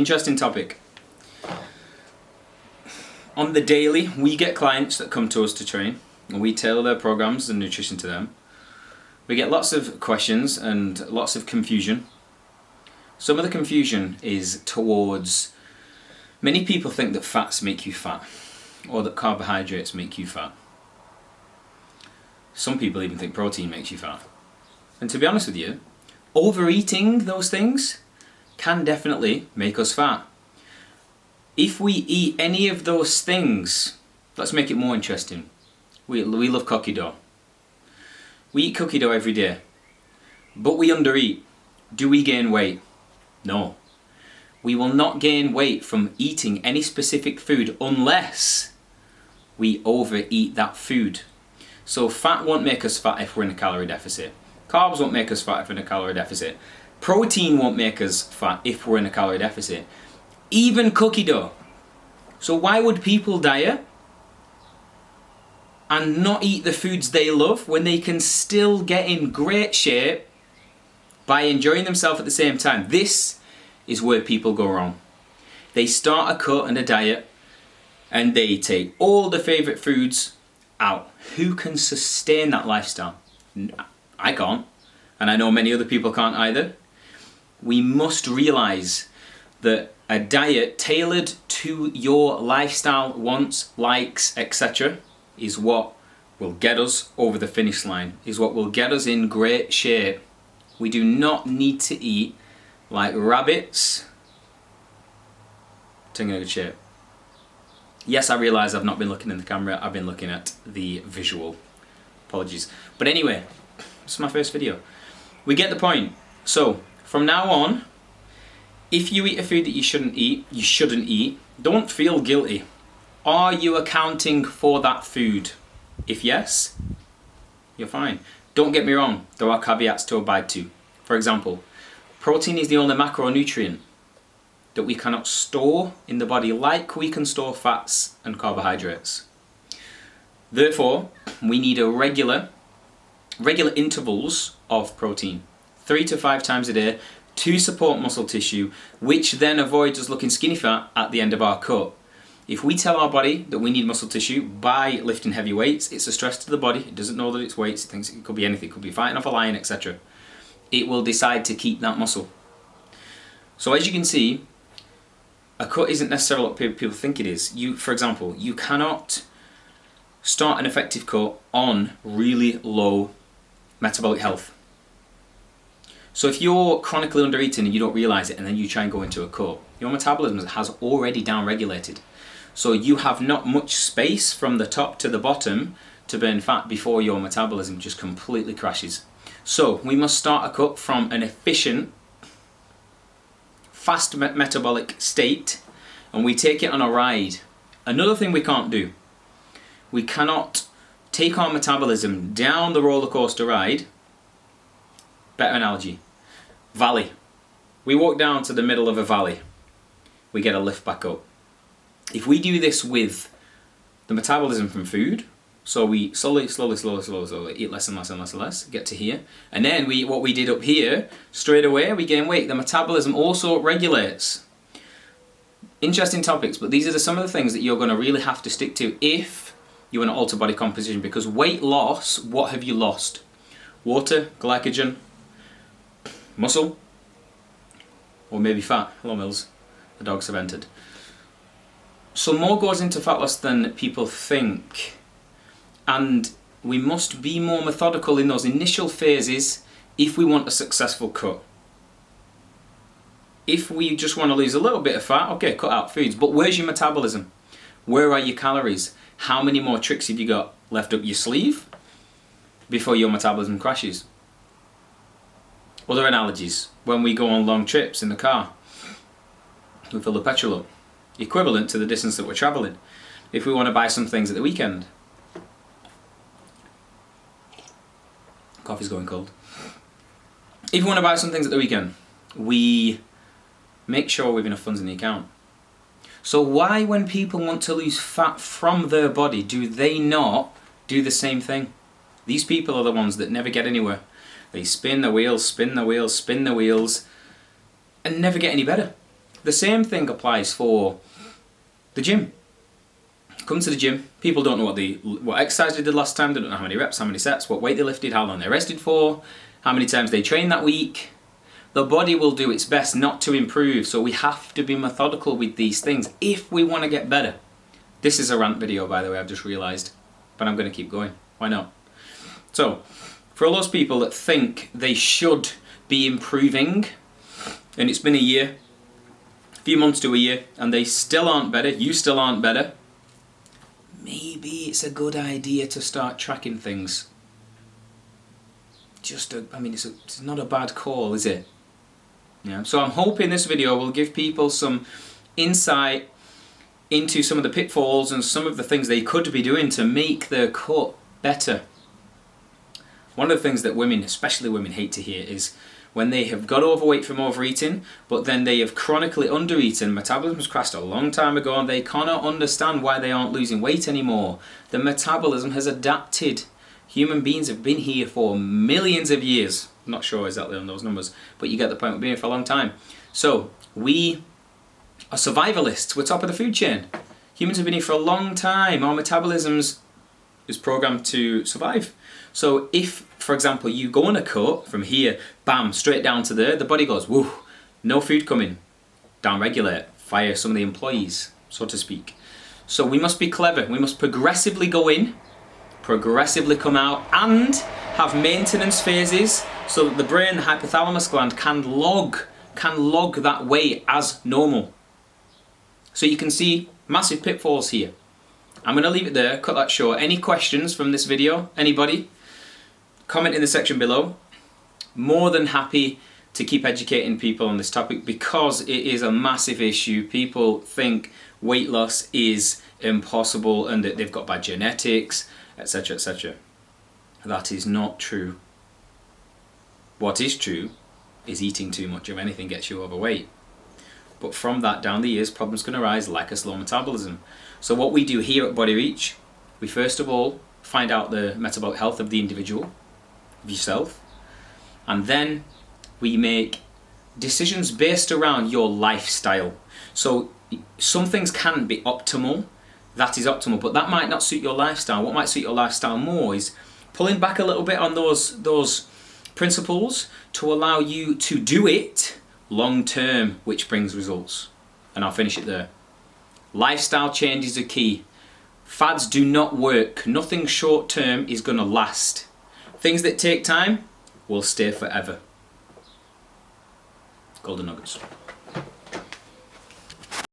Interesting topic. On the daily, we get clients that come to us to train, and we tailor their programs and nutrition to them. We get lots of questions and lots of confusion. Some of the confusion is towards, many people think that fats make you fat, or that carbohydrates make you fat. Some people even think protein makes you fat. And to be honest with you, overeating those things can definitely make us fat. If we eat any of those things, let's make it more interesting. We love cookie dough. We eat cookie dough every day, but we undereat. Do we gain weight? No. We will not gain weight from eating any specific food unless we overeat that food. So fat won't make us fat if we're in a calorie deficit. Carbs won't make us fat if we're in a calorie deficit. Protein won't make us fat if we're in a calorie deficit. Even cookie dough. So why would people diet and not eat the foods they love when they can still get in great shape by enjoying themselves at the same time? This is where people go wrong. They start a cut and a diet and they take all the favourite foods out. Who can sustain that lifestyle? I can't, and I know many other people can't either. We must realise that a diet tailored to your lifestyle, wants, likes, etc. is what will get us over the finish line, is what will get us in great shape. We do not need to eat like rabbits to get in good shape. Yes, I realise I've not been looking in the camera, I've been looking at the visual. Apologies. But anyway, it's my first video. We get the point. So, from now on, if you eat a food that you shouldn't eat, don't feel guilty. Are you accounting for that food? If yes, you're fine. Don't get me wrong, there are caveats to abide to. For example, protein is the only macronutrient that we cannot store in the body like we can store fats and carbohydrates. Therefore, we need a regular intervals of protein, 3 to 5 times a day, to support muscle tissue, which then avoids us looking skinny fat at the end of our cut. If we tell our body that we need muscle tissue by lifting heavy weights, it's a stress to the body. It doesn't know that it's weights. It thinks it could be anything. It could be fighting off a lion, etc. It will decide to keep that muscle. So as you can see, a cut isn't necessarily what people think it is. For example, you cannot start an effective cut on really low metabolic health. So if you're chronically undereating and you don't realise it and then you try and go into a cut, your metabolism has already down-regulated. So you have not much space from the top to the bottom to burn fat before your metabolism just completely crashes. So we must start a cut from an efficient, fast metabolic state, and we take it on a ride. Another thing we can't do, we cannot take our metabolism down the roller coaster ride. Better analogy, valley. We walk down to the middle of a valley, we get a lift back up. If we do this with the metabolism from food, so we slowly eat less and less and less and less, get to here, and then we eat what we did up here, straight away we gain weight. The metabolism also regulates. Interesting topics, but these are some of the things that you're going to really have to stick to if you want to alter body composition, because weight loss, what have you lost? Water, glycogen, muscle, or maybe fat. Hello Mills, the dogs have entered. So more goes into fat loss than people think, and we must be more methodical in those initial phases if we want a successful cut. If we just want to lose a little bit of fat, okay, cut out foods, but where's your metabolism? Where are your calories? How many more tricks have you got left up your sleeve before your metabolism crashes? Other analogies, when we go on long trips in the car, we fill the petrol up, equivalent to the distance that we're travelling. If we want to buy some things at the weekend, coffee's going cold. If we want to buy some things at the weekend, we make sure we have enough funds in the account. So why, when people want to lose fat from their body, do they not do the same thing? These people are the ones that never get anywhere. They spin the wheels, spin the wheels, spin the wheels, and never get any better. The same thing applies for the gym. Come to the gym, people don't know what exercise they did last time, they don't know how many reps, how many sets, what weight they lifted, how long they rested for, how many times they trained that week. The body will do its best not to improve, so we have to be methodical with these things if we want to get better. This is a rant video, by the way, I've just realised, but I'm going to keep going. Why not? So, for all those people that think they should be improving, and it's been a year, a few months to a year, and they still aren't better, you still aren't better, maybe it's a good idea to start tracking things. It's not a bad call, is it? Yeah. So I'm hoping this video will give people some insight into some of the pitfalls and some of the things they could be doing to make their cut better. One of the things that women, especially women, hate to hear is when they have got overweight from overeating, but then they have chronically undereaten, metabolism's crashed a long time ago, and they cannot understand why they aren't losing weight anymore. The metabolism has adapted. Human beings have been here for millions of years. I'm not sure exactly on those numbers, but you get the point. We've been here for a long time. So we are survivalists. We're top of the food chain. Humans have been here for a long time. Our metabolisms is programmed to survive. So if, for example, you go on a cut from here, bam, straight down to there, the body goes, woo, no food coming, down-regulate, fire some of the employees, so to speak. So we must be clever. We must progressively go in, progressively come out, and have maintenance phases so that the brain, the hypothalamus gland, can log that weight as normal. So you can see massive pitfalls here. I'm going to leave it there, cut that short. Any questions from this video? Anybody? Comment in the section below. More than happy to keep educating people on this topic because it is a massive issue. People think weight loss is impossible and that they've got bad genetics, etc., etc. That is not true. What is true is eating too much of anything gets you overweight. But from that, down the years, problems can arise like a slow metabolism. So what we do here at Body Reach, we first of all find out the metabolic health of the individual, of yourself, and then we make decisions based around your lifestyle. So some things can be optimal, that is optimal, but that might not suit your lifestyle. What might suit your lifestyle more is pulling back a little bit on those principles to allow you to do it long term, which brings results. And I'll finish it there. Lifestyle changes are key. Fads do not work. Nothing short term is going to last. Things that take time will stay forever. Golden nuggets.